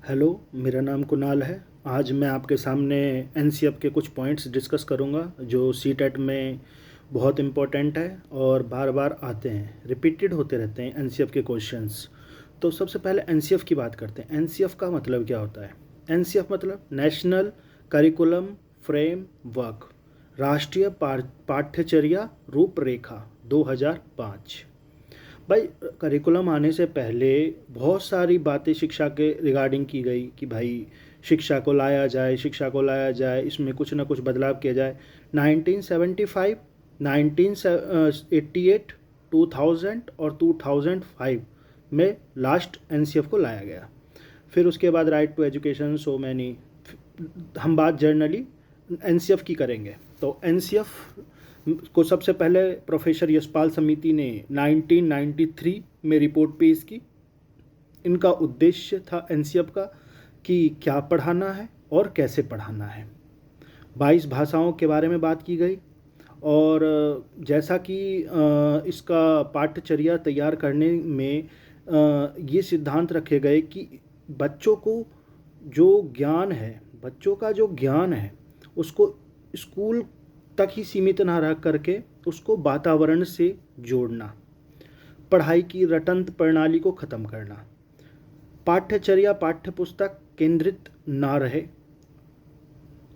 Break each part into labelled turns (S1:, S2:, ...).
S1: Hello, मेरा नाम कुणाल है। आज मैं आपके सामने एनसीएफ के कुछ पॉइंट्स डिस्कस करूंगा जो सीटेट में बहुत इम्पोर्टेंट है और बार बार आते हैं, रिपीटेड होते रहते हैं एनसीएफ के क्वेश्चंस। तो सबसे पहले एनसीएफ की बात करते हैं। एनसीएफ का मतलब क्या होता है? एनसीएफ मतलब नेशनल करिकुलम फ्रेम वर्क, राष्ट्रीय पाठ्यचर्या रूपरेखा 2005। भाई, करिकुलम आने से पहले बहुत सारी बातें शिक्षा के रिगार्डिंग की गई कि भाई शिक्षा को लाया जाए, शिक्षा को लाया जाए, इसमें कुछ ना कुछ बदलाव किया जाए। 1975, 1988, 2000 और 2005 में लास्ट एनसीएफ को लाया गया। फिर उसके बाद right to education, so many. हम बात जर्नली एनसीएफ की करेंगे। तो एनसीएफ को सबसे पहले प्रोफेसर यशपाल समिति ने 1993 में रिपोर्ट पेश की। इनका उद्देश्य था एनसीएफ का कि क्या पढ़ाना है और कैसे पढ़ाना है। 22 भाषाओं के बारे में बात की गई और जैसा कि इसका पाठ्यचर्या तैयार करने में ये सिद्धांत रखे गए कि बच्चों को जो ज्ञान है, बच्चों का जो ज्ञान है उसको स्कूल तक ही सीमित ना रह करके उसको वातावरण से जोड़ना, पढ़ाई की रटंत प्रणाली को ख़त्म करना, पाठ्यचर्या पाठ्य पुस्तक केंद्रित ना रहे।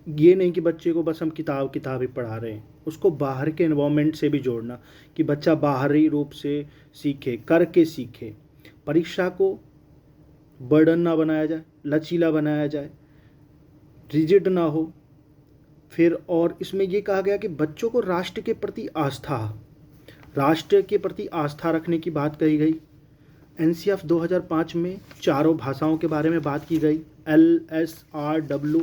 S1: ये नहीं कि बच्चे को बस हम किताब ही पढ़ा रहे हैं, उसको बाहर के एनवायरनमेंट से भी जोड़ना कि बच्चा बाहरी रूप से सीखे, करके सीखे। परीक्षा को बर्डन ना बनाया जाए, लचीला बनाया जाए, रिजिड ना हो। फिर और इसमें ये कहा गया कि बच्चों को राष्ट्र के प्रति आस्था रखने की बात कही गई। एनसीएफ 2005 में चारों भाषाओं के बारे में बात की गई। LSRW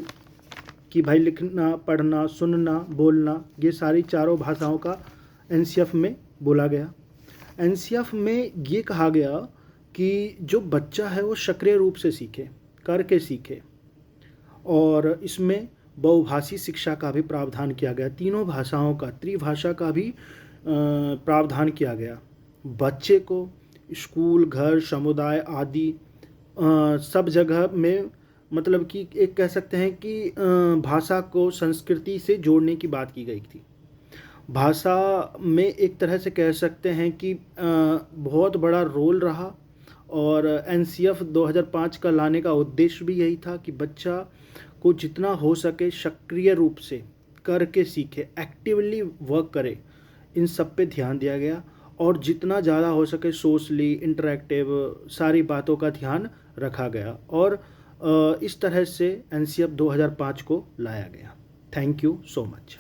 S1: कि भाई लिखना, पढ़ना, सुनना, बोलना, ये सारी चारों भाषाओं का एनसीएफ में बोला गया। एनसीएफ में ये कहा गया कि जो बच्चा है वो सक्रिय रूप से सीखे, करके सीखे। और इसमें बहुभाषी शिक्षा का भी प्रावधान किया गया, तीनों भाषाओं का, त्रिभाषा का भी प्रावधान किया गया। बच्चे को स्कूल, घर, समुदाय आदि सब जगह में, मतलब कि एक कह सकते हैं कि भाषा को संस्कृति से जोड़ने की बात की गई थी। भाषा में एक तरह से कह सकते हैं कि बहुत बड़ा रोल रहा और एनसीएफ 2005 का लाने का उद्देश्य भी यही था कि बच्चा को जितना हो सके सक्रिय रूप से करके सीखे, एक्टिवली वर्क करे। इन सब पे ध्यान दिया गया और जितना ज़्यादा हो सके सोशली इंटरेक्टिव सारी बातों का ध्यान रखा गया और इस तरह से एनसीएफ 2005 को लाया गया। Thank you so much.